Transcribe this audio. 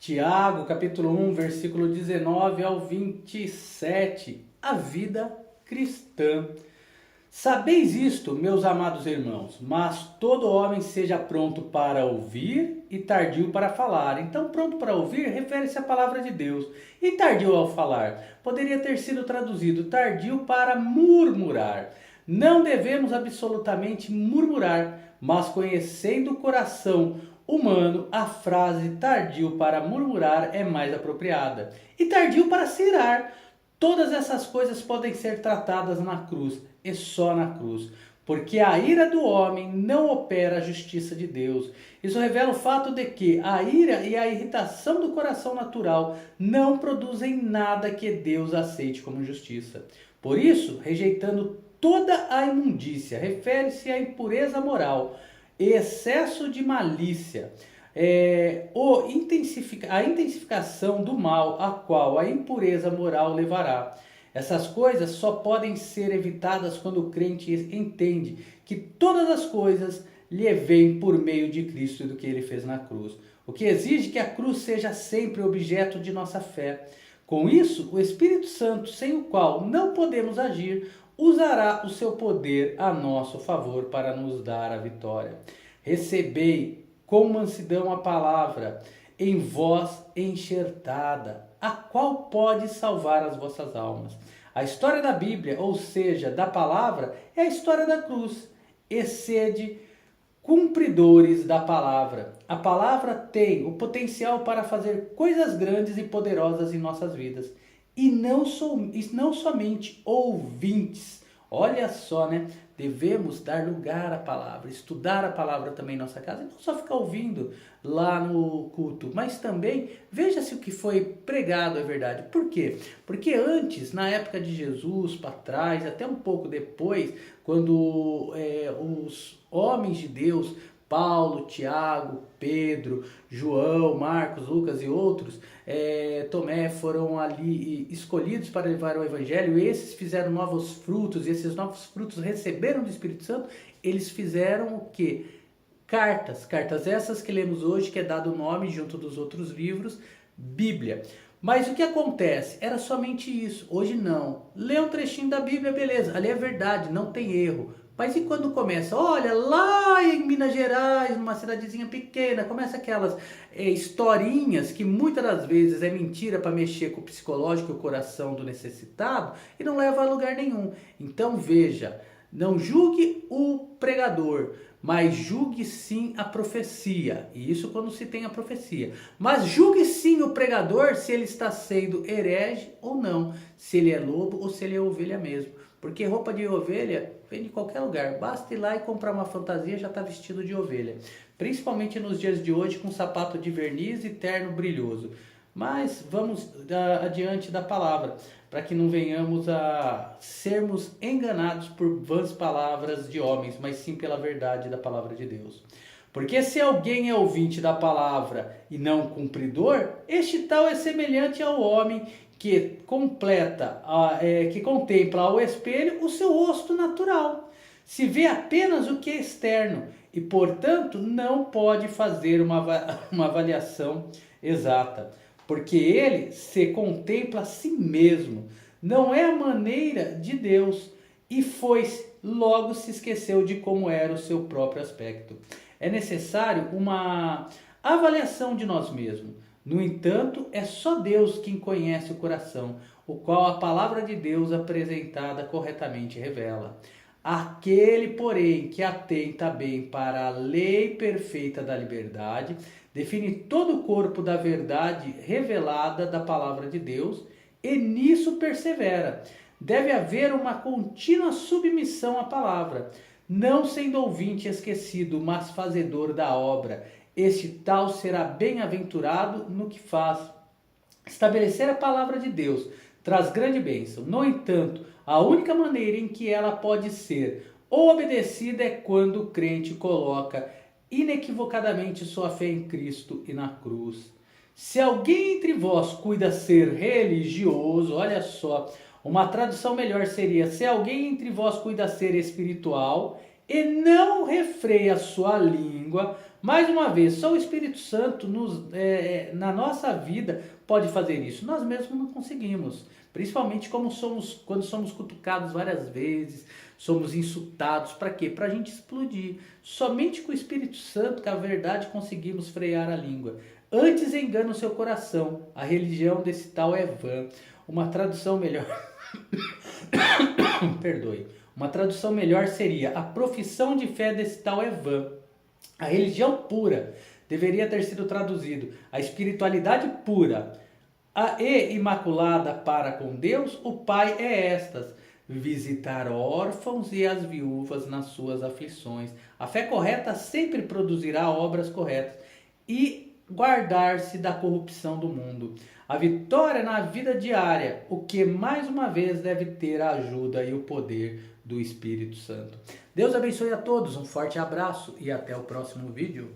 Tiago, capítulo 1, versículo 19 ao 27, a vida cristã. Sabeis isto, meus amados irmãos, mas todo homem seja pronto para ouvir e tardio para falar. Então, pronto para ouvir refere-se à palavra de Deus. E tardio ao falar poderia ter sido traduzido tardio para murmurar. Não devemos absolutamente murmurar, mas conhecendo o coração humano, a frase tardio para murmurar é mais apropriada. E tardio para cirar. Todas essas coisas podem ser tratadas na cruz, e só na cruz, porque a ira do homem não opera a justiça de Deus. Isso revela o fato de que a ira e a irritação do coração natural não produzem nada que Deus aceite como justiça. Por isso, rejeitando toda a imundícia, refere-se à impureza moral, excesso de malícia, a intensificação do mal a qual a impureza moral levará. Essas coisas só podem ser evitadas quando o crente entende que todas as coisas lhe vêm por meio de Cristo e do que ele fez na cruz, o que exige que a cruz seja sempre objeto de nossa fé. Com isso, o Espírito Santo, sem o qual não podemos agir, usará o seu poder a nosso favor para nos dar a vitória. Recebei com mansidão a palavra, em vós enxertada, a qual pode salvar as vossas almas. A história da Bíblia, ou seja, da palavra, é a história da cruz. E sede cumpridores da palavra. A palavra tem o potencial para fazer coisas grandes e poderosas em nossas vidas. E não somente ouvintes. Olha só, né? Devemos dar lugar à palavra, estudar a palavra também em nossa casa, e não só ficar ouvindo lá no culto, mas também veja se o que foi pregado é verdade. Por quê? Porque antes, na época de Jesus, para trás, até um pouco depois, quando os homens de Deus, Paulo, Tiago, Pedro, João, Marcos, Lucas e outros, Tomé, foram ali escolhidos para levar o evangelho, e esses fizeram novos frutos, e esses novos frutos receberam do Espírito Santo. Eles fizeram o quê? Cartas essas que lemos hoje, que é dado o nome junto dos outros livros, Bíblia. Mas o que acontece? Era somente isso. Hoje não. Lê um trechinho da Bíblia, beleza, ali é verdade, não tem erro. Mas e quando começa? Olha, lá em Minas Gerais, numa cidadezinha pequena, começa aquelas historinhas que muitas das vezes é mentira para mexer com o psicológico e o coração do necessitado e não leva a lugar nenhum. Então veja, não julgue o pregador, mas julgue sim a profecia. E isso quando se tem a profecia. Mas julgue sim o pregador se ele está sendo herege ou não, se ele é lobo ou se ele é ovelha mesmo. Porque roupa de ovelha vem de qualquer lugar. Basta ir lá e comprar uma fantasia, já está vestido de ovelha. Principalmente nos dias de hoje, com sapato de verniz e terno brilhoso. Mas vamos adiante da palavra, para que não venhamos a sermos enganados por vãs palavras de homens, mas sim pela verdade da palavra de Deus. Porque se alguém é ouvinte da palavra e não cumpridor, este tal é semelhante ao homem que contempla ao espelho o seu rosto natural. Se vê apenas o que é externo e, portanto, não pode fazer uma avaliação exata, porque ele se contempla a si mesmo. Não é a maneira de Deus e logo se esqueceu de como era o seu próprio aspecto. É necessário uma avaliação de nós mesmos. No entanto, é só Deus quem conhece o coração, o qual a palavra de Deus apresentada corretamente revela. Aquele, porém, que atenta bem para a lei perfeita da liberdade, define todo o corpo da verdade revelada da palavra de Deus e nisso persevera. Deve haver uma contínua submissão à palavra, não sendo ouvinte esquecido, mas fazedor da obra. Este tal será bem-aventurado no que faz. Estabelecer a palavra de Deus traz grande bênção. No entanto, a única maneira em que ela pode ser obedecida é quando o crente coloca inequivocadamente sua fé em Cristo e na cruz. Se alguém entre vós cuida ser religioso, olha só, uma tradução melhor seria: se alguém entre vós cuida ser espiritual e não refreia sua língua, Mais uma vez, só o Espírito Santo na nossa vida pode fazer isso. Nós mesmos não conseguimos. Principalmente quando somos cutucados várias vezes, somos insultados. Para quê? Para a gente explodir. Somente com o Espírito Santo, que a verdade, conseguimos frear a língua. Antes engana o seu coração. A religião desse tal é vã. Uma tradução melhor... Perdoe. Uma tradução melhor seria: a profissão de fé desse tal é vã. A religião pura deveria ter sido traduzido: a espiritualidade pura e imaculada para com Deus, o Pai é estas: visitar órfãos e as viúvas nas suas aflições. A fé correta sempre produzirá obras corretas e guardar-se da corrupção do mundo. A vitória na vida diária, o que mais uma vez deve ter a ajuda e o poder do Espírito Santo. Deus abençoe a todos, um forte abraço e até o próximo vídeo.